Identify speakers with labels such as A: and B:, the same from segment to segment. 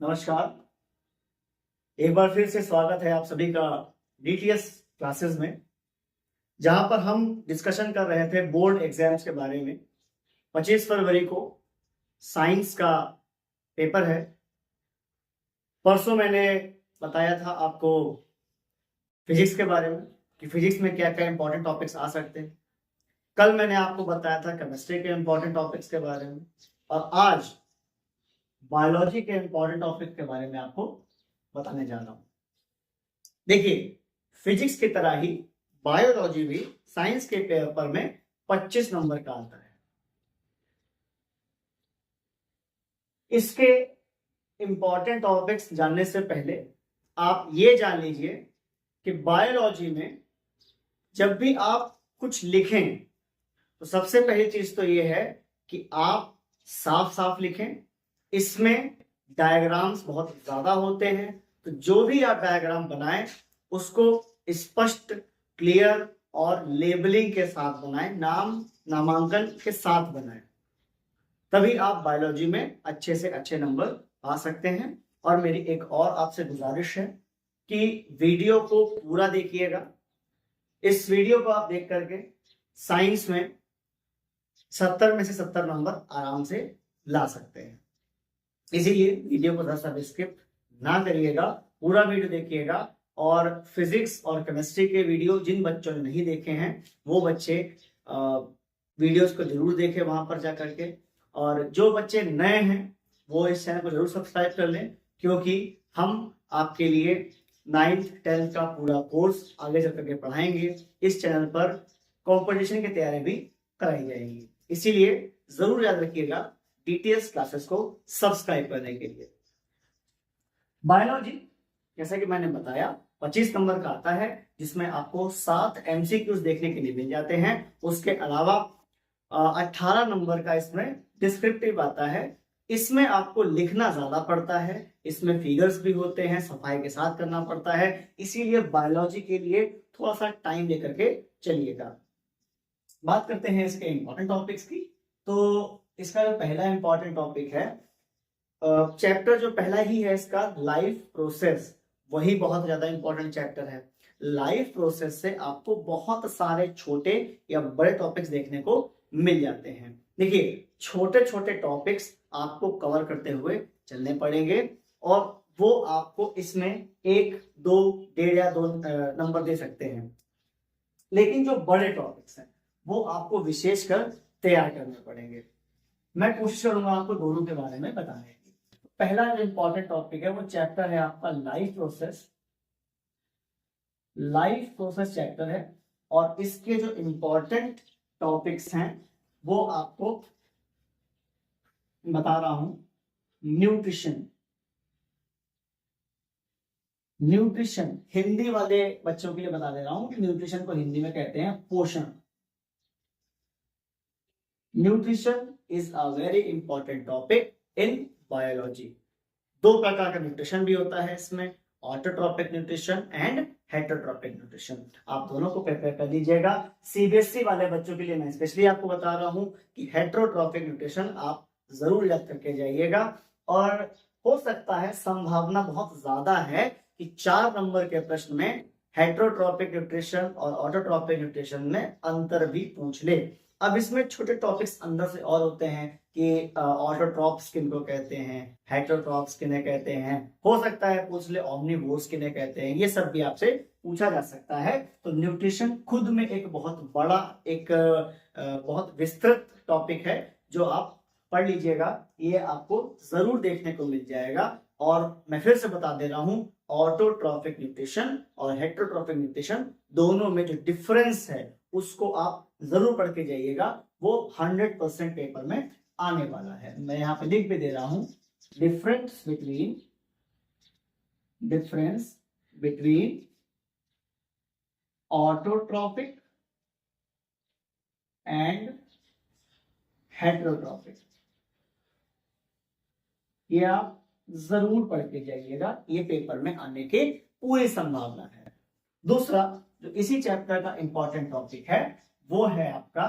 A: नमस्कार। एक बार फिर से स्वागत है आप सभी का डीटीएस क्लासेस में, जहां पर हम डिस्कशन कर रहे थे बोर्ड एग्जाम्स के बारे में। 25 फरवरी को साइंस का पेपर है। परसों मैंने बताया था आपको फिजिक्स के बारे में कि फिजिक्स में क्या क्या इंपॉर्टेंट टॉपिक्स आ सकते हैं। कल मैंने आपको बताया था केमिस्ट्री के इंपॉर्टेंट टॉपिक्स के बारे में, और आज बायोलॉजी के इंपॉर्टेंट टॉपिक के बारे में आपको बताने जा रहा हूं। देखिए, फिजिक्स की तरह ही बायोलॉजी भी साइंस के पेपर में 25 नंबर का आता है। इसके इंपॉर्टेंट टॉपिक्स जानने से पहले आप ये जान लीजिए कि बायोलॉजी में जब भी आप कुछ लिखें तो सबसे पहली चीज तो ये है कि आप साफ साफ लिखें। इसमें डायग्राम्स बहुत ज्यादा होते हैं, तो जो भी आप डायग्राम बनाएं उसको स्पष्ट, क्लियर और लेबलिंग के साथ बनाएं, नामांकन के साथ बनाएं। तभी आप बायोलॉजी में अच्छे से अच्छे नंबर पा सकते हैं। और मेरी एक और आपसे गुजारिश है कि वीडियो को पूरा देखिएगा। इस वीडियो को आप देख करके साइंस में 70 में से 70 नंबर आराम से ला सकते हैं। इसीलिए वीडियो को थोड़ा स्किप ना करिएगा, पूरा वीडियो देखिएगा। और फिजिक्स और केमिस्ट्री के वीडियो जिन बच्चों ने नहीं देखे हैं वो बच्चे वीडियोस को जरूर देखें वहां पर जाकर के। और जो बच्चे नए हैं वो इस चैनल को जरूर सब्सक्राइब कर लें, क्योंकि हम आपके लिए 9th 10th का पूरा कोर्स आगे चल करके पढ़ाएंगे। इस चैनल पर कॉम्पिटिशन की तैयारी भी कराई जाएगी, इसीलिए जरूर याद रखिएगा डीटीएस क्लासेस को सब्सक्राइब करने के लिए। बायोलॉजी, जैसा कि मैंने बताया, 25 नंबर का आता है, जिसमें आपको 7 एमसीक्यूज देखने के लिए मिल जाते हैं। उसके अलावा 18 नंबर का इसमें डिस्क्रिप्टिव आता है। इसमें आपको लिखना ज्यादा पड़ता है, इसमें फिगर्स भी होते हैं, सफाई के साथ करना पड़ता है। इसीलिए बायोलॉजी के लिए थोड़ा सा टाइम लेकर के चलिएगा। बात करते हैं इसके इंपॉर्टेंट टॉपिक्स की। तो इसका जो पहला इंपॉर्टेंट टॉपिक है, चैप्टर जो पहला ही है इसका, लाइफ प्रोसेस, वही बहुत ज्यादा इंपॉर्टेंट चैप्टर है। लाइफ प्रोसेस से आपको बहुत सारे छोटे या बड़े टॉपिक्स देखने को मिल जाते हैं। देखिए, छोटे छोटे टॉपिक्स आपको कवर करते हुए चलने पड़ेंगे, और वो आपको इसमें 1, 2, 1.5 या 2 नंबर दे सकते हैं। लेकिन जो बड़े टॉपिक्स हैं वो आपको विशेषकर तैयार करने पड़ेंगे। मैं कोशिश करूंगा आपको दोनों के बारे में बताने की। पहला जो इंपॉर्टेंट टॉपिक है वो चैप्टर है आपका life process. Life process chapter है, और इसके जो इंपॉर्टेंट टॉपिक्स हैं वो आपको बता रहा हूं। न्यूट्रिशन, न्यूट्रिशन हिंदी वाले बच्चों के लिए बता दे रहा हूं कि न्यूट्रिशन को हिंदी में कहते हैं पोषण। Nutrition is a very important topic in biology. 2 प्रकार का न्यूट्रिशन भी होता है इसमें, autotrophic nutrition and heterotrophic nutrition. आप दोनों को प्रिपेयर कर लीजिएगा। सीबीएसई वाले बच्चों के लिए मैं स्पेशली आपको बता रहा हूं कि हेटरोट्रॉपिक न्यूट्रिशन आप जरूर याद करके जाइएगा। और हो सकता है, संभावना बहुत ज्यादा है कि 4 नंबर के प्रश्न में हेटरोट्रॉपिक न्यूट्रिशन और ऑटोट्रॉपिक न्यूट्रिशन में अंतर भी पूछ ले। अब इसमें छोटे टॉपिक्स अंदर से और होते हैं कि ऑटोट्रॉप्स किनको कहते हैं, हेटरोट्रॉप्स किन्हें कहते हैं। हो सकता है पूछ ले ऑमनीवोर्स किन्हें कहते हैं, ये सब भी आपसे पूछा जा सकता है। तो न्यूट्रिशन खुद में एक बहुत बड़ा, एक बहुत विस्तृत टॉपिक है जो आप पढ़ लीजिएगा। ये आपको जरूर देखने को मिल जाएगा। और मैं फिर से बता दे रहा हूं, ऑटोट्रॉपिक न्यूट्रिशन और हेटरोट्रॉपिक न्यूट्रिशन दोनों में जो डिफरेंस है उसको आप जरूर पढ़ के जाइएगा। वो 100% पेपर में आने वाला है। मैं यहां पे लिख भी दे रहा हूं, difference between autotrophic and heterotrophic. ये आप जरूर पढ़ के जाइएगा, ये पेपर में आने की पूरी संभावना है। दूसरा जो इसी चैप्टर का इंपॉर्टेंट टॉपिक है वो है आपका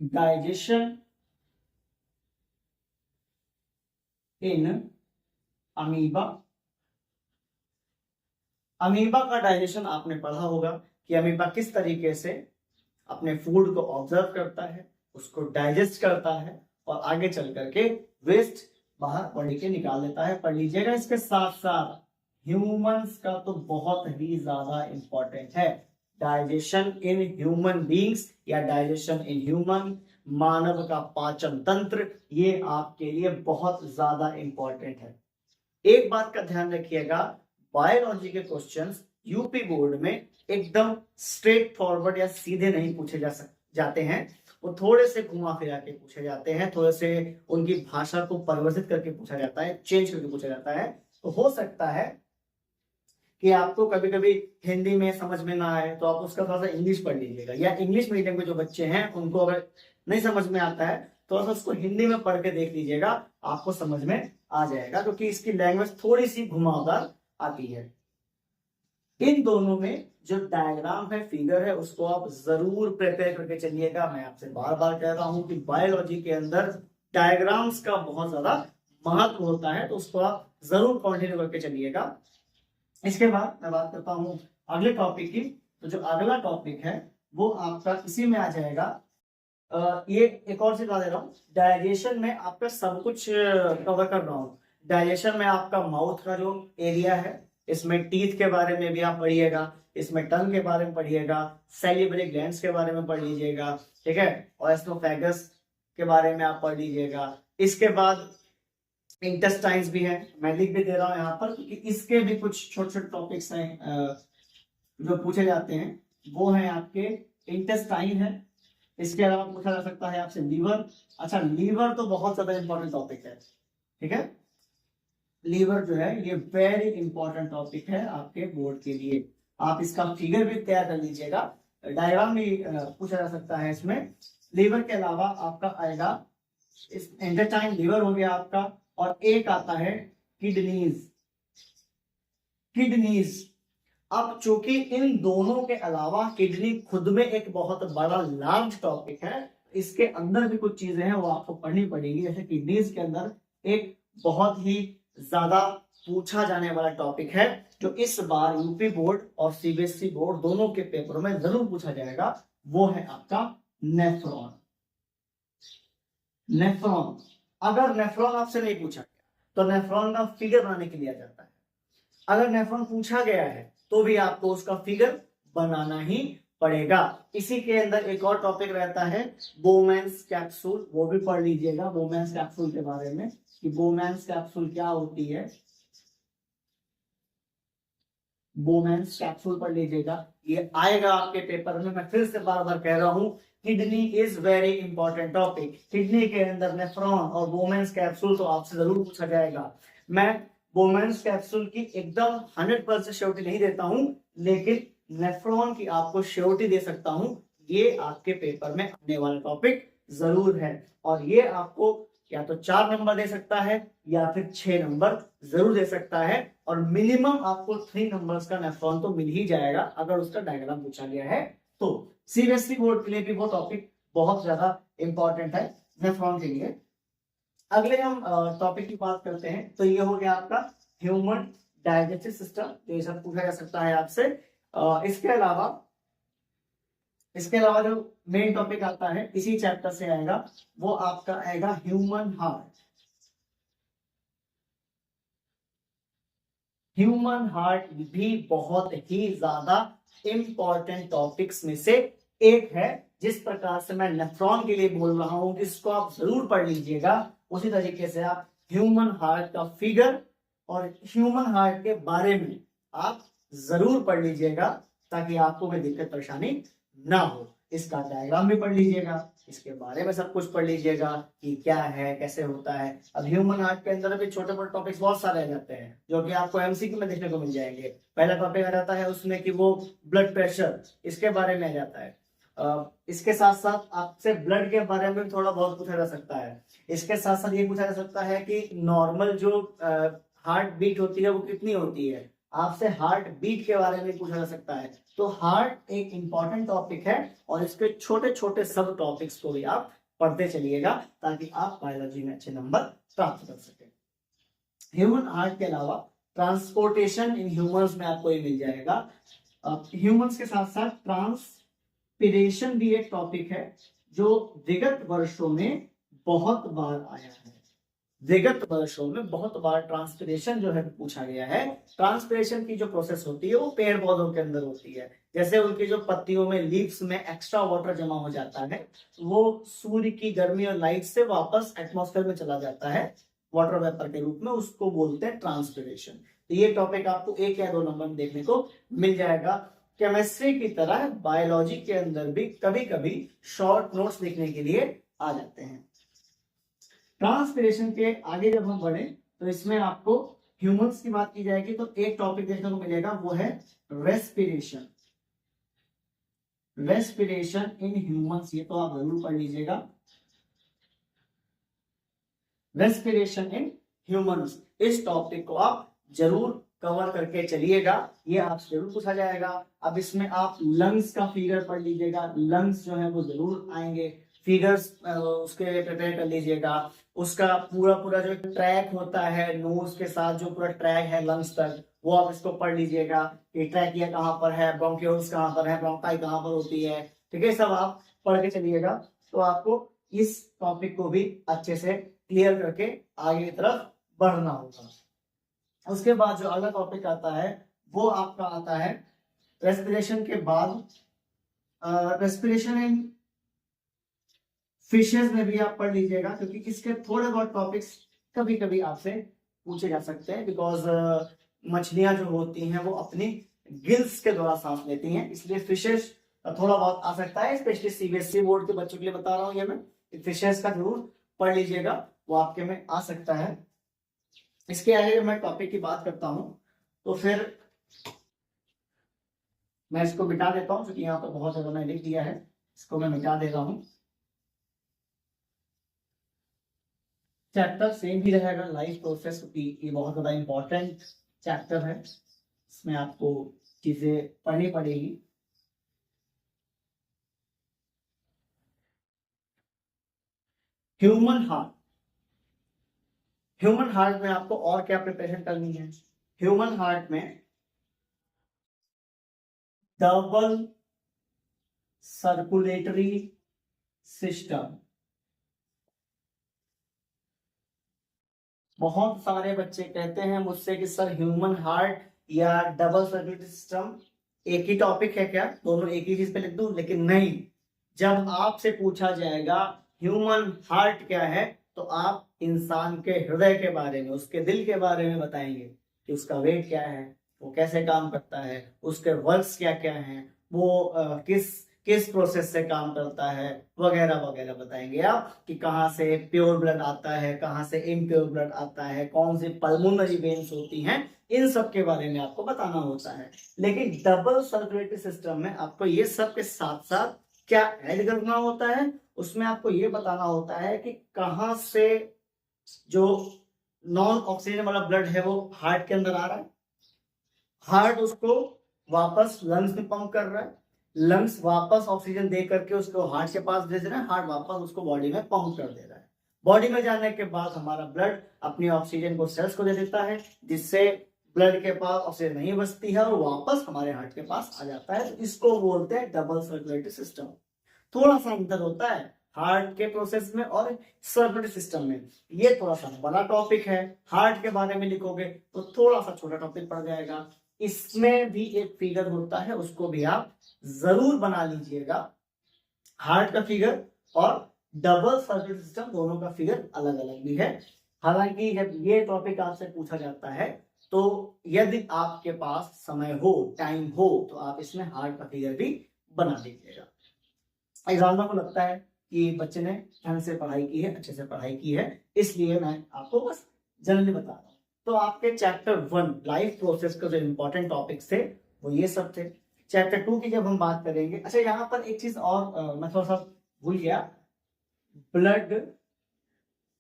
A: डाइजेशन इन अमीबा। अमीबा का डाइजेशन आपने पढ़ा होगा कि अमीबा किस तरीके से अपने फूड को ऑब्जर्व करता है, उसको डाइजेस्ट करता है और आगे चल करके वेस्ट बाहर बॉडी के निकाल देता है। पढ़ लीजिएगा। इसके साथ साथ ह्यूमंस का तो बहुत ही ज्यादा इंपॉर्टेंट है। डाइजेशन इन ह्यूमन बींग्स या डाइजेशन इन ह्यूमन, मानव का पाचन तंत्र, ये आपके लिए बहुत ज्यादा इंपॉर्टेंट है। एक बात का ध्यान रखिएगा, बायोलॉजी के क्वेश्चंस यूपी बोर्ड में एकदम स्ट्रेट फॉरवर्ड या सीधे नहीं पूछे जाते हैं। वो थोड़े से घुमा फिरा के पूछे जाते हैं, थोड़े से उनकी भाषा को परिवर्तित करके पूछा जाता है, चेंज करके पूछा जाता है। तो हो सकता है कि आपको कभी कभी हिंदी में समझ में ना आए तो आप उसका थोड़ा सा इंग्लिश पढ़ लीजिएगा, या इंग्लिश मीडियम के जो बच्चे हैं उनको अगर नहीं समझ में आता है तो थोड़ा सा उसको हिंदी में पढ़ के देख लीजिएगा, आपको समझ में आ जाएगा, क्योंकि इसकी लैंग्वेज थोड़ी सी घुमावदार आती है। इन दोनों में जो डायग्राम है, फिगर है, उसको आप जरूर प्रिपेयर करके चलिएगा। मैं आपसे बार बार कह रहा हूं कि बायोलॉजी के अंदर डायग्राम्स का बहुत ज्यादा महत्व होता है, तो उसको आप जरूर कंटिन्यू करके चलिएगा। इसके बाद मैं बात करता हूं अगले टॉपिक की। तो जो अगला टॉपिक है वो आपका इसी में आ जाएगा। ये एक और चीज बता दे रहा हूँ, डाइजेशन में आपका सब कुछ कवर कर रहा हूँ। डाइजेशन में आपका माउथ का जो एरिया है, इसमें टीथ के बारे में भी आप पढ़िएगा, इसमें टंग के बारे में पढ़िएगा, सैलिवरी ग्लैंड्स के बारे में पढ़ लीजिएगा, ठीक है, और एस्ट्रोफेगस के बारे में आप पढ़ लीजिएगा। इसके बाद इंटेस्टाइन्स भी है, मैं लिख भी दे रहा हूँ यहाँ पर, क्योंकि इसके भी कुछ छोटे छोटे टॉपिक्स हैं जो पूछे जाते हैं। वो है आपके इंटेस्टाइन है। इसके अलावा पूछा जा सकता है आपसे लीवर। अच्छा, लीवर तो बहुत ज्यादा इंपॉर्टेंट टॉपिक है, ठीक है। लीवर जो है ये वेरी इंपॉर्टेंट टॉपिक है आपके बोर्ड के लिए। आप इसका फिगर भी तैयार कर लीजिएगा, डायग्राम भी पूछा जा सकता है इसमें। लीवर के अलावा आपका आएगा इस इंटेस्टाइन, लीवर हो गया आपका, और एक आता है किडनीज। किडनीज, अब चूंकि इन दोनों के अलावा किडनी खुद में एक बहुत बड़ा लार्ज टॉपिक है, इसके अंदर भी कुछ चीजें हैं वो आपको पढ़नी पड़ेगी। जैसे किडनीज के अंदर एक बहुत ही ज्यादा पूछा जाने वाला टॉपिक है जो इस बार यूपी बोर्ड और सीबीएसई बोर्ड दोनों के पेपरों में जरूर पूछा जाएगा, वो है आपका नेफ्रॉन। नेफ्रॉन, अगर नेफ्रॉन आपसे नहीं पूछा गया तो नेफ्रॉन का फिगर बनाने के लिए आ जाता है। अगर नेफ्रॉन पूछा गया है तो भी आपको उसका फिगर बनाना ही पड़ेगा। इसी के अंदर एक और टॉपिक रहता है बोमेंस कैप्सूल, वो भी पढ़ लीजिएगा बोमेंस कैप्सूल के बारे में कि बोमेंस कैप्सूल क्या होती है। बोमेंस कैप्सूल पढ़ लीजिएगा, ये आएगा आपके पेपर में। मैं फिर से बार बार कह रहा हूं, kidney is very important topic. Kidney के अंदर नेफ्रॉन और बोमेंस कैप्सूल तो आपसे जरूर पूछा जाएगा। मैं बोमेंस कैप्सूल की एकदम 100% श्योरिटी नहीं देता हूं, लेकिन नेफ्रॉन की आपको श्योरिटी दे सकता हूं। ये आपके पेपर में आने वाला टॉपिक जरूर है, और ये आपको या तो 4 नंबर दे सकता है या फिर 6 नंबर जरूर दे सकता है, और मिनिमम आपको 3 नंबर्स का नेफ्रॉन तो मिल ही जाएगा अगर उसका डायग्राम पूछा गया है तो। सीबीएसई बोर्ड के लिए भी वो टॉपिक बहुत ज्यादा इंपॉर्टेंट है नेफ्रॉन के लिए। अगले हम टॉपिक की बात करते हैं, तो ये हो गया आपका ह्यूमन डाइजेस्टिव सिस्टम, ये सब पूछा जा सकता है आपसे। इसके अलावा जो मेन टॉपिक आता है इसी चैप्टर से आएगा, वो आपका आएगा ह्यूमन हार्ट। ह्यूमन हार्ट भी बहुत ही ज्यादा इंपॉर्टेंट टॉपिक्स में से एक है। जिस प्रकार से मैं नेफ्रॉन के लिए बोल रहा हूं कि इसको आप जरूर पढ़ लीजिएगा, उसी तरीके से आप ह्यूमन हार्ट का फिगर और ह्यूमन हार्ट के बारे में आप जरूर पढ़ लीजिएगा, ताकि आपको कोई दिक्कत परेशानी ना हो। इसका डायग्राम भी पढ़ लीजिएगा, इसके बारे में सब कुछ पढ़ लीजिएगा कि क्या है, कैसे होता है। अब ह्यूमन हार्ट के अंदर भी छोटे मोटे टॉपिक्स बहुत सारे आ जाते हैं जो कि आपको एमसीक्यू में देखने को मिल जाएंगे। पहला टॉपिक आ जाता है उसमें कि वो ब्लड प्रेशर, इसके बारे में आ जाता है। इसके साथ साथ आपसे ब्लड के बारे में थोड़ा बहुत पूछा जा सकता है। इसके साथ साथ ये पूछा जा सकता है कि नॉर्मल जो हार्ट बीट होती है वो कितनी होती है। आपसे हार्ट बीट के बारे में पूछा जा सकता है। तो हार्ट एक इंपॉर्टेंट टॉपिक है और इसके छोटे छोटे सब टॉपिक्स को भी आप पढ़ते चलिएगा ताकि आप बायोलॉजी में अच्छे नंबर प्राप्त कर सके। ह्यूमन हार्ट के अलावा ट्रांसपोर्टेशन इन ह्यूमंस में आपको ये मिल जाएगा। ह्यूमंस के साथ साथ ट्रांसपिरेशन भी एक टॉपिक है जो विगत वर्षों में बहुत बार आया है। विगत वर्षों में बहुत बार ट्रांसपिरेशन जो है पूछा गया है। ट्रांसपिरेशन की जो प्रोसेस होती है वो पेड़ पौधों के अंदर होती है। जैसे उनकी जो पत्तियों में लीव्स में एक्स्ट्रा वाटर जमा हो जाता है, वो सूर्य की गर्मी और लाइट से वापस एटमॉस्फेयर में चला जाता है वाटर वेपर के रूप में, उसको बोलते हैं ट्रांसपिरेशन। तो ये टॉपिक आपको 1 या 2 नंबर में देखने को मिल जाएगा। केमिस्ट्री की तरह बायोलॉजी के अंदर भी कभी कभी शॉर्ट नोट्स लिखने के लिए आ जाते हैं। ट्रांसपिरेशन के आगे जब हम बढ़े तो इसमें आपको ह्यूमंस की बात की जाएगी तो एक टॉपिक देखने को मिलेगा, वो है रेस्पिरेशन। रेस्पिरेशन इन ह्यूमंस, ये तो आप जरूर पढ़ लीजिएगा। रेस्पिरेशन इन ह्यूमंस, इस टॉपिक को आप जरूर कवर करके चलिएगा, ये आपसे जरूर पूछा जाएगा। अब इसमें आप लंग्स का फिगर पढ़ लीजिएगा, लंग्स जो है वो जरूर आएंगे, फिगर्स उसके प्रिपेयर कर लीजिएगा। उसका पूरा पूरा जो ट्रैक होता है नोज के साथ, जो पूरा ट्रैक है लंग्स तक, वो आप इसको पढ़ लीजिएगा कि ट्रैकिया कहाँ पर है, ब्रोंकियोल्स कहाँ पर है, ब्रोंकाई कहाँ पर होती है, ठीक है, सब आप पढ़ के चलिएगा। तो आपको इस टॉपिक को भी अच्छे से क्लियर करके आगे की तरफ बढ़ना होगा। उसके बाद जो अगला टॉपिक आता है वो आपका आता है रेस्पिरेशन के बाद रेस्पिरेशन इन फिशेस में भी आप पढ़ लीजिएगा, क्योंकि इसके थोड़े बहुत टॉपिक्स कभी कभी आपसे पूछे जा सकते हैं। बिकॉज मछलियां जो होती हैं वो अपनी गिल्स के द्वारा सांस लेती हैं, इसलिए फिशेस थोड़ा बहुत आ सकता है। स्पेशली सीबीएसई बोर्ड के बच्चों के लिए बता रहा हूँ ये मैं, फिशेस का जरूर पढ़ लीजिएगा, वो आपके में आ सकता है। इसके आगे मैं टॉपिक की बात करता हूं तो फिर मैं इसको मिटा देता हूं, क्योंकि यहाँ पर बहुत ज्यादा मैंने लिख दिया है, इसको मैं मिटा देता हूं। चैप्टर सेम ही रहेगा, लाइफ प्रोसेस, क्योंकि ये बहुत ज्यादा इंपॉर्टेंट चैप्टर है, इसमें आपको चीजें पढ़नी पड़ेगी। ह्यूमन हार्ट, ह्यूमन हार्ट में आपको और क्या प्रिपरेशन करनी है? ह्यूमन हार्ट में डबल सर्कुलेटरी सिस्टम। बहुत सारे बच्चे कहते हैं मुझसे कि सर ह्यूमन हार्ट या डबल सर्कुलेटरी सिस्टम एक ही टॉपिक है क्या, दोनों एक ही चीज पे लिख दूं? लेकिन नहीं, जब आपसे पूछा जाएगा ह्यूमन हार्ट क्या है तो आप इंसान के हृदय के बारे में, उसके दिल के बारे में बताएंगे कि उसका वेट क्या है, वो कैसे काम करता है, उसके वर्क्स क्या क्या हैं, वो किस किस प्रोसेस से काम करता है, वगैरह वगैरह बताएंगे आप, कि कहाँ से प्योर ब्लड आता है, कहाँ से इम्प्योर ब्लड आता है, कौन सी पल्मोनरी वेन्स होती हैं, इन सब के बारे में आपको बताना होता है। लेकिन डबल सर्कुलेटरी सिस्टम में आपको ये सब के साथ साथ क्या ऐड करना होता है, उसमें आपको ये बताना होता है कि कहाँ से जो नॉन ऑक्सीजन वाला ब्लड है वो हार्ट के अंदर आ रहा है, हार्ट उसको वापस लंग्स में पंप कर रहा है, लंग्स वापस ऑक्सीजन दे करके उसको हार्ट के पास भेज रहा है, हार्ट वापस उसको बॉडी में पंप कर दे रहा है। बॉडी में जाने के बाद हमारा ब्लड अपनी ऑक्सीजन को सेल्स को दे देता है, जिससे ब्लड के पास ऑक्सीजन नहीं बचती है और वापस हमारे हार्ट के पास आ जाता है। तो इसको बोलते हैं डबल सर्कुलेटरी सिस्टम। थोड़ा सा अंतर होता है हार्ट के प्रोसेस में और सर्कुलेटरी सिस्टम में, ये थोड़ा सा बड़ा टॉपिक है। हार्ट के बारे में लिखोगे तो थोड़ा सा छोटा टॉपिक पड़ जाएगा। इसमें भी एक फिगर होता है, उसको भी आप जरूर बना लीजिएगा। हार्ट का फिगर और डबल सर्कुलेटरी सिस्टम दोनों का फिगर अलग अलग भी है। हालांकि जब ये टॉपिक आपसे पूछा जाता है तो यदि आपके पास समय हो, टाइम हो, तो आप इसमें हार्ट का फिगर भी बना लीजिएगा। एग्जामिनर को लगता है कि बच्चे ने ढंग से पढ़ाई की है, अच्छे से पढ़ाई की है, इसलिए मैं आपको बस जनरली बता रहा हूँ। तो आपके चैप्टर 1 लाइफ प्रोसेस का जो इंपॉर्टेंट टॉपिक्स थे वो ये सब थे। चैप्टर 2 की जब हम बात करेंगे, अच्छा यहाँ पर एक चीज और मैं थोड़ा सा भूल गया, ब्लड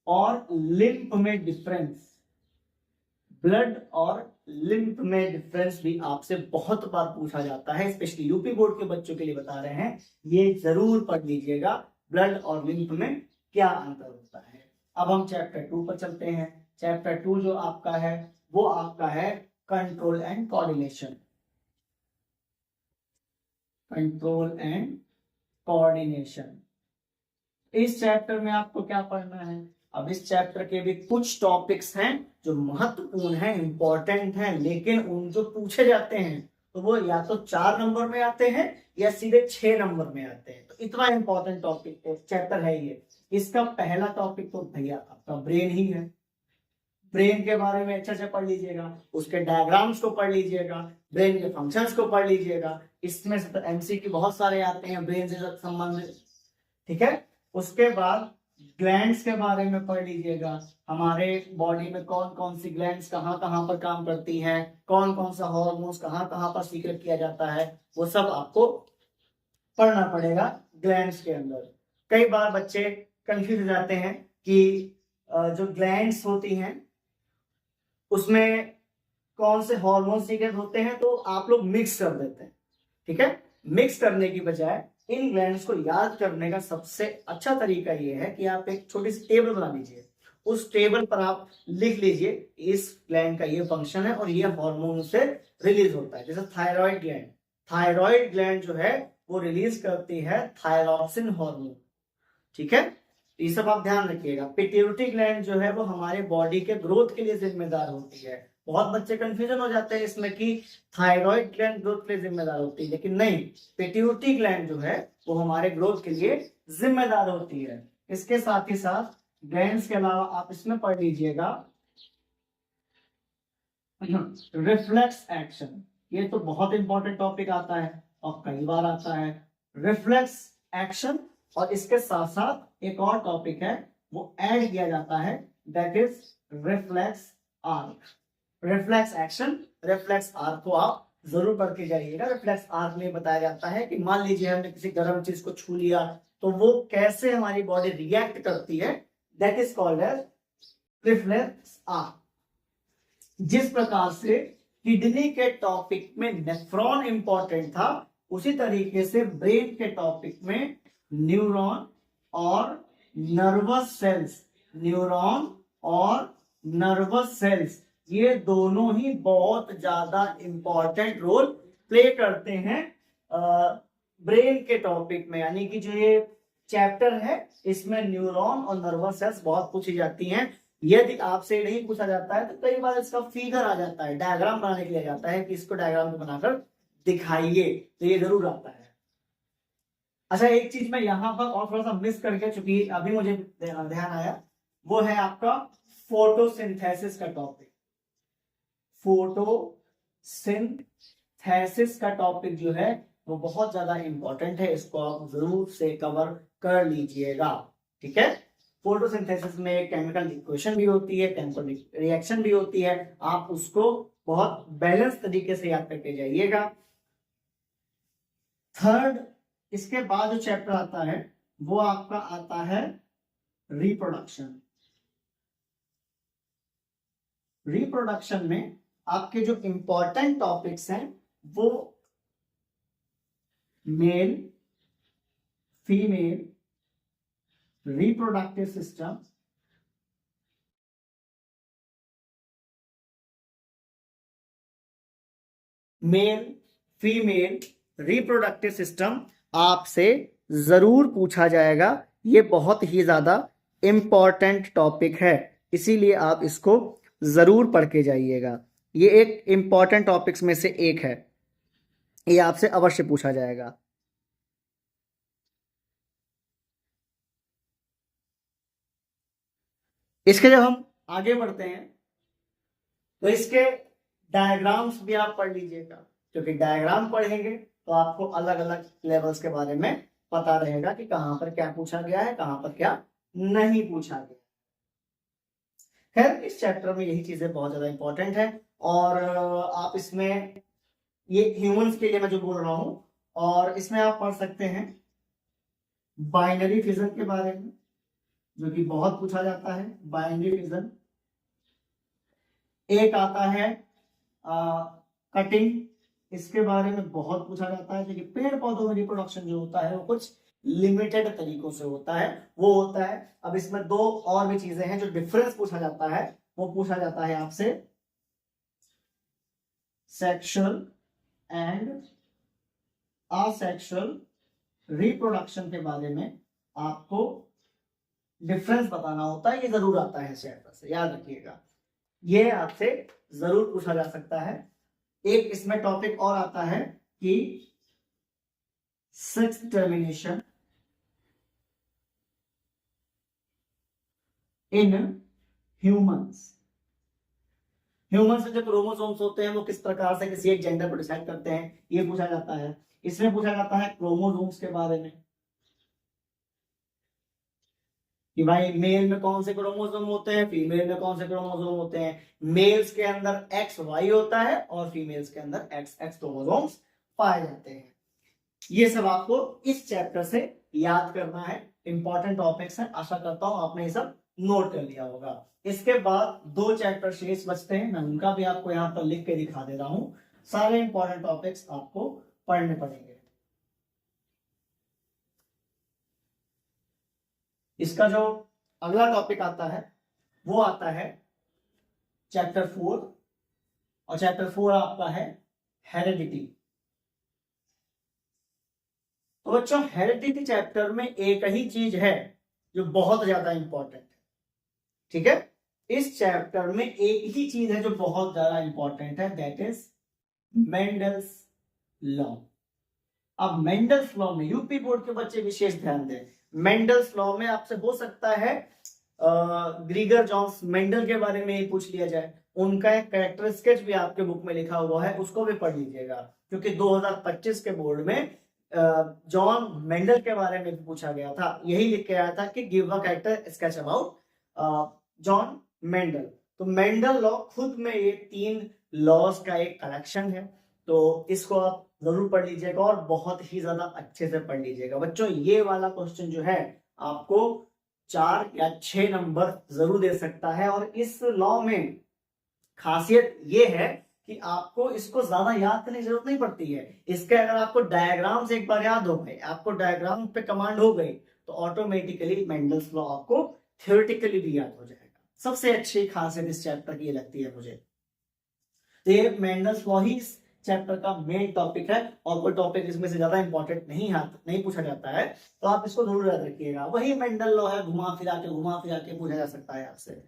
A: और लिम्फ में डिफरेंस। ब्लड और लिम्फ में डिफरेंस भी आपसे बहुत बार पूछा जाता है, स्पेशली यूपी बोर्ड के बच्चों के लिए बता रहे हैं, ये जरूर पढ़ लीजिएगा ब्लड और लिम्फ में क्या अंतर होता है। अब हम चैप्टर 2 पर चलते हैं। चैप्टर 2 जो आपका है वो आपका है control and coordination. Control and coordination. इस चैप्टर में आपको क्या पढ़ना है? अब इस चैप्टर के भी कुछ टॉपिक्स हैं जो महत्वपूर्ण हैं, इंपॉर्टेंट हैं, लेकिन उन जो पूछे जाते हैं तो वो या तो 4 नंबर में आते हैं या सीधे 6 नंबर में आते हैं। तो इतना इंपॉर्टेंट टॉपिक चैप्टर है ये। इसका पहला टॉपिक तो भैया आपका ब्रेन ही है। ब्रेन के बारे में अच्छे से पढ़ लीजिएगा, उसके डायग्राम्स को पढ़ लीजिएगा, ब्रेन के फंक्शंस को पढ़ लीजिएगा। इसमें से तो एमसीक्यू बहुत सारे आते हैं ब्रेन से संबंधित, ठीक है। उसके बाद ग्लैंड्स के बारे में पढ़ लीजिएगा, हमारे बॉडी में कौन कौन सी ग्लैंड्स कहाँ कहाँ पर काम करती हैं, कौन कौन सा हार्मोन्स कहाँ कहाँ पर सीक्रेट किया जाता है, वो सब आपको पढ़ना पड़ेगा ग्लैंड्स के अंदर। कई बार बच्चे कंफ्यूज हो जाते हैं कि जो ग्लैंड्स होती हैं उसमें कौन से हार्मोन सीक्रेट होते हैं, तो आप लोग मिक्स कर देते हैं, ठीक है। मिक्स करने की बजाय इन ग्लैंड्स को याद करने का सबसे अच्छा तरीका ये है कि आप एक छोटी सी टेबल बना लीजिए, उस टेबल पर आप लिख लीजिए इस ग्लैंड का ये फंक्शन है और ये हार्मोन से रिलीज होता है। जैसे थायराइड ग्लैंड, थायराइड ग्लैंड जो है वो रिलीज करती है थायरॉक्सिन हार्मोन, ठीक है। ये सब आप ध्यान रखिएगा। पिट्यूटरी ग्लैंड जो है वो हमारे बॉडी के ग्रोथ के लिए जिम्मेदार होती है। बहुत बच्चे कंफ्यूजन हो जाते हैं इसमें कि थायराइड ग्लैंड ग्रोथ के लिए जिम्मेदार होती है, लेकिन नहीं, पिट्यूटरी ग्लैंड जो है वो हमारे ग्रोथ के लिए जिम्मेदार होती है। इसके साथ ही साथ ग्लैंड्स के अलावा आप इसमें पढ़ लीजिएगा रिफ्लेक्स एक्शन। ये तो बहुत इंपॉर्टेंट टॉपिक आता है और कई बार आता है रिफ्लेक्स एक्शन, और इसके साथ साथ एक और टॉपिक है वो ऐड किया जाता है, that is reflex arc. Reflex action, reflex arc को आप जरूर पढ़ के जाइएगा। रिफ्लेक्स आर्क में बताया जाता है कि मान लीजिए हमने किसी गर्म चीज को छू लिया तो वो कैसे हमारी बॉडी रिएक्ट करती है, that is called as reflex arc. जिस प्रकार से किडनी के टॉपिक में नेफ्रॉन इंपॉर्टेंट था, उसी तरीके से ब्रेन के टॉपिक में न्यूरॉन और नर्वस सेल्स, न्यूरॉन और नर्वस सेल्स, ये दोनों ही बहुत ज्यादा इंपॉर्टेंट रोल प्ले करते हैं ब्रेन के टॉपिक में। यानी कि जो ये चैप्टर है इसमें न्यूरॉन और नर्वस सेल्स बहुत पूछी जाती हैं। यदि आपसे नहीं पूछा जाता है तो कई बार इसका फिगर आ जाता है, डायग्राम बनाने के लिए जाता है कि इसको डायग्राम को बनाकर दिखाइए, तो ये जरूर आता है। अच्छा, एक चीज मैं यहाँ पर और थोड़ा सा मिस करके, चूंकि अभी मुझे ध्यान आया, वो है आपका फोटोसिंथेसिस का टॉपिक। फोटोसिंथेसिस का टॉपिक जो है वो बहुत ज्यादा इंपॉर्टेंट है, इसको आप जरूर से कवर कर लीजिएगा, ठीक है। फोटोसिंथेसिस में केमिकल इक्वेशन भी होती है, केमिकल रिएक्शन भी होती है, आप उसको बहुत बैलेंस तरीके से याद करके जाइएगा। थर्ड, इसके बाद जो चैप्टर आता है वो आपका आता है रिप्रोडक्शन। रिप्रोडक्शन में आपके जो इंपॉर्टेंट टॉपिक्स हैं वो male female reproductive system, male female reproductive system आपसे जरूर पूछा जाएगा। ये बहुत ही ज्यादा इंपॉर्टेंट टॉपिक है, इसीलिए आप इसको जरूर पढ़ के जाइएगा। ये एक इंपॉर्टेंट टॉपिक्स में से एक है, ये आपसे अवश्य पूछा जाएगा। इसके जब हम आगे बढ़ते हैं तो इसके डायग्राम्स भी आप पढ़ लीजिएगा, क्योंकि डायग्राम पढ़ेंगे तो आपको अलग अलग लेवल्स के बारे में पता रहेगा कि कहां पर क्या पूछा गया है, कहां पर क्या नहीं पूछा गया। खैर, इस चैप्टर में यही चीजें बहुत ज्यादा इंपॉर्टेंट है, और आप इसमें ये ह्यूमंस के लिए मैं जो बोल रहा हूं, और इसमें आप पढ़ सकते हैं बाइनरी फिजन के बारे में, जो कि बहुत पूछा जाता है। बाइनरी फिजन एक आता है कटिंग, इसके बारे में बहुत पूछा जाता है क्योंकि पेड़ पौधों में रिप्रोडक्शन जो होता है वो कुछ लिमिटेड तरीकों से होता है, वो होता है। अब इसमें दो और भी चीजें हैं जो डिफरेंस पूछा जाता है, वो पूछा जाता है आपसे सेक्सुअल एंड असेक्सुअल रिप्रोडक्शन के बारे में आपको डिफरेंस बताना होता है। ये जरूर आता है चैप्टर से, याद रखिएगा, ये आपसे जरूर पूछा जा सकता है। एक इसमें टॉपिक और आता है कि sex termination in humans. Humans में जो क्रोमोसोम्स होते हैं वो किस प्रकार से किसी एक जेंडर को डिसाइड करते हैं, ये पूछा जाता है। इसमें पूछा जाता है क्रोमोसोम्स के बारे में कि भाई मेल में कौन से क्रोमोसोम होते हैं, फीमेल में कौन से क्रोमोसोम होते हैं। मेल्स के अंदर एक्स वाई होता है और फीमेल्स के अंदर एक्स एक्स क्रोमोसोम्स पाए जाते हैं। ये सब आपको इस चैप्टर से याद करना है, इंपॉर्टेंट टॉपिक्स हैं। आशा करता हूं आपने ये सब नोट कर लिया होगा। इसके बाद दो चैप्टर शेष बचते हैं, मैं उनका भी आपको यहाँ पर लिख के दिखा दे रहा हूं। सारे इंपॉर्टेंट टॉपिक्स आपको पढ़ने पड़ेंगे। इसका जो अगला टॉपिक आता है वो आता है चैप्टर 4, और चैप्टर 4 आपका है हेरिडिटी। तो बच्चों हेरिडिटी चैप्टर में एक ही चीज है जो बहुत ज्यादा इंपॉर्टेंट है, ठीक है। इस चैप्टर में एक ही चीज है जो बहुत ज्यादा इंपॉर्टेंट है, दैट इज मेंडल्स लॉ। अब मेंडल्स लॉ में यूपी बोर्ड के बच्चे विशेष ध्यान दें। मेंडल्स लॉ में आपसे हो सकता है ग्रीगर जॉन्स मेंडल के बारे में ही पूछ लिया जाए। उनका एक कैरेक्टर स्केच भी आपके बुक में लिखा हुआ है, उसको भी पढ़ लीजिएगा, क्योंकि 2025 के बोर्ड में जॉन मेंडल के बारे में पूछा गया था। यही लिख के आया था कि give a character sketch about John Mendel. तो मेंडल लॉ खुद में ये 3 लॉज का एक कलेक्शन है, तो इसको आप जरूर पढ़ लीजिएगा और बहुत ही ज्यादा अच्छे से पढ़ लीजिएगा। बच्चों ये वाला क्वेश्चन जो है आपको 4 या 6 नंबर जरूर दे सकता है। और इस लॉ में खासियत ये है कि आपको इसको ज्यादा याद करने की जरूरत नहीं पड़ती है। इसके अगर आपको डायग्राम से एक बार याद हो गए, आपको डायग्राम पे कमांड हो गई, तो ऑटोमेटिकली मेंडल्स लॉ आपको थ्योरेटिकली भी याद हो जाएगा। सबसे अच्छी खासियत इस चैप्टर की लगती है मुझे। तो ये मेंडल्स लॉ ही चैप्टर का मेन टॉपिक है, और कोई टॉपिक इसमें से ज्यादा इंपॉर्टेंट नहीं पूछा जाता है, तो आप इसको जरूर याद रखिएगा। वही मेंडल लॉ है, घुमा फिरा के पूछा जा सकता है आपसे।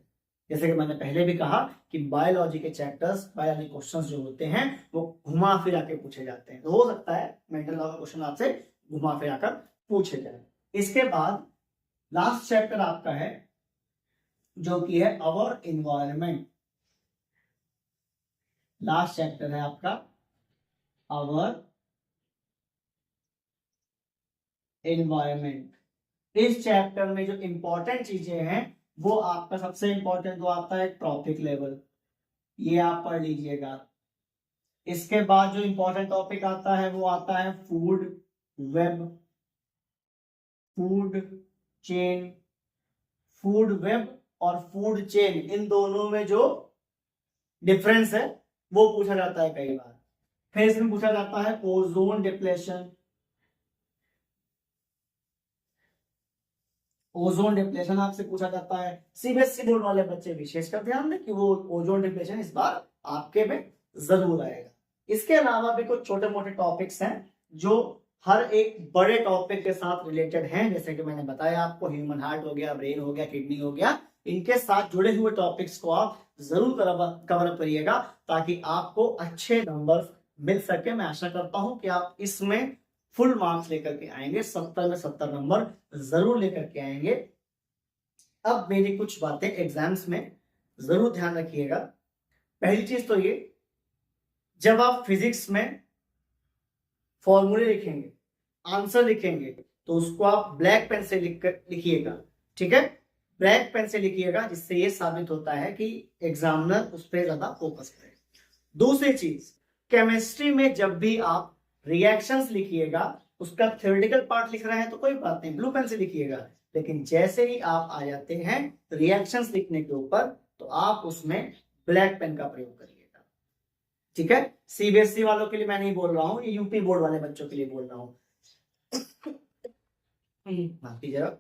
A: जैसे कि मैंने पहले भी कहा कि बायोलॉजी के चैप्टर्स, बायोलॉजी क्वेश्चंस जो होते हैं वो घुमा फिरा के पूछे जाते हैं, तो हो सकता है मेंडल लॉ का क्वेश्चन आपसे घुमा फिरा कर पूछे जाए। इसके बाद लास्ट चैप्टर आपका है जो कि है अवर एनवायरनमेंट। लास्ट चैप्टर है आपका अवर एनवायरनमेंट। इस चैप्टर में जो इंपॉर्टेंट चीजें हैं वो आपका सबसे इंपॉर्टेंट वो आता है ट्रॉपिक लेवल, ये आप पढ़ लीजिएगा। इसके बाद जो इंपॉर्टेंट टॉपिक आता है वो आता है food web, food chain. Food web और फूड चेन, इन दोनों में जो डिफरेंस है वो पूछा जाता है कई बार। फिर इसमें पूछा जाता है ओजोन डिप्लेशन। ओजोन डिप्लेशन आपसे पूछा जाता है। सीबीएसई बोर्ड वाले बच्चे विशेषकर ध्यान दें कि वो ओजोन डिप्लेशन इस बार आपके में जरूर आएगा। इसके अलावा भी कुछ छोटे मोटे टॉपिक्स हैं जो हर एक बड़े टॉपिक के साथ रिलेटेड हैं। जैसे कि मैंने बताया आपको, ह्यूमन हार्ट हो गया, ब्रेन हो गया, किडनी हो गया, इनके साथ जुड़े हुए टॉपिक्स को आप जरूर कवर अप करिएगा ताकि आपको अच्छे नंबर मिल सके। मैं आशा करता हूं कि आप इसमें फुल मार्क्स लेकर के आएंगे, 70 में 70 नंबर जरूर लेकर के आएंगे। अब मेरी कुछ बातें एग्जाम्स में जरूर ध्यान रखिएगा। पहली चीज तो ये, जब आप फिजिक्स में फॉर्मूले लिखेंगे, आंसर लिखेंगे, तो उसको आप ब्लैक पेन से लिखिएगा, ठीक है। ब्लैक पेन से लिखिएगा, जिससे ये साबित होता है कि एग्जामिनर उस पर ज्यादा फोकस करे। दूसरी चीज, केमिस्ट्री में जब भी आप रिएक्शंस लिखिएगा, उसका थ्योरेटिकल पार्ट लिख रहे हैं तो कोई बात नहीं, ब्लू पेन से लिखिएगा। लेकिन जैसे ही आप आ जाते हैं रिएक्शंस लिखने के ऊपर, तो आप उसमें ब्लैक पेन का प्रयोग करिएगा। ठीक है, सीबीएसई वालों के लिए मैं नहीं बोल रहा हूँ, ये यूपी बोर्ड वाले बच्चों के लिए बोल रहा हूँ। माफ कीजिएगा,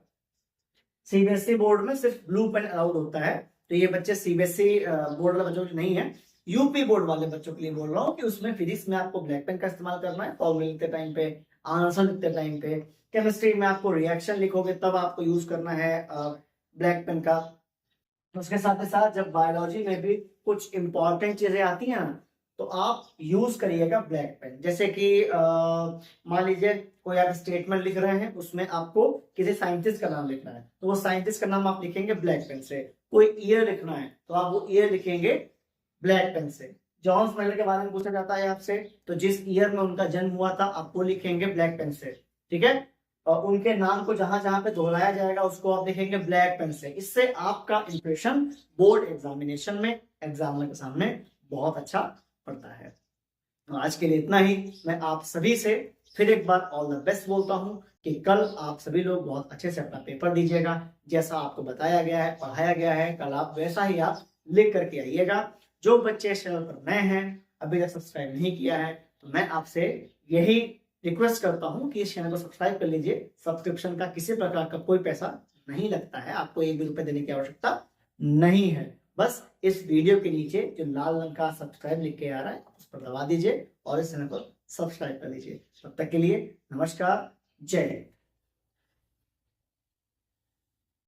A: सीबीएसई बोर्ड में सिर्फ ब्लू पेन अलाउड होता है, तो ये बच्चे सीबीएसई बोर्ड वाले बच्चों के नहीं है, यूपी बोर्ड वाले बच्चों के लिए बोल रहा हूँ कि उसमें फिजिक्स में आपको ब्लैक पेन का इस्तेमाल करना है, फॉर्मूले लिखते टाइम पे, आंसर लिखते टाइम पे। केमिस्ट्री में आपको रिएक्शन लिखोगे तब आपको यूज करना है ब्लैक पेन का। उसके साथ ही साथ जब बायोलॉजी में भी कुछ इंपॉर्टेंट चीजें आती हैं ना, तो आप यूज करिएगा ब्लैक पेन। जैसे कि मान लीजिए कोई आप स्टेटमेंट लिख रहे हैं, उसमें आपको किसी साइंटिस्ट का नाम लिखना है, तो वो साइंटिस्ट का नाम आप लिखेंगे ब्लैक पेन से। कोई ईयर लिखना है तो आप वो ईयर लिखेंगे ब्लैक पेन से। जॉन स्मेलर के बारे में पूछा जाता है आपसे, तो जिस ईयर में उनका जन्म हुआ था आप वो लिखेंगे ब्लैक पेन से। ठीक है, और उनके नाम को जहां जहां पे दोहराया जाएगा उसको आप लिखेंगे ब्लैक पेन से। इससे आपका इंप्रेशन बोर्ड एग्जामिनेशन में एग्जामिनर के सामने बहुत अच्छा पड़ता है। तो आज के लिए इतना ही। मैं आप सभी से फिर एक बार ऑल द बेस्ट बोलता हूं कि कल आप सभी लोग बहुत अच्छे से अपना पेपर दीजिएगा, जैसा आपको बताया गया है, पढ़ाया गया है, कल आप वैसा ही आप लिख करके आइएगा। जो बच्चे चैनल पर नए हैं, अभी तक सब्सक्राइब नहीं किया है, तो मैं आपसे यही रिक्वेस्ट करता हूं कि इस चैनल को सब्सक्राइब कर लीजिए। सब्सक्रिप्शन का किसी प्रकार का कोई पैसा नहीं लगता है, आपको 1 भी रुपए देने की आवश्यकता नहीं है। बस इस वीडियो के नीचे जो लाल रंग का सब्सक्राइब लिख के आ रहा है उस पर दबा दीजिए और इस चैनल को सब्सक्राइब कर लीजिए। तब तक के लिए नमस्कार, जय हिंद।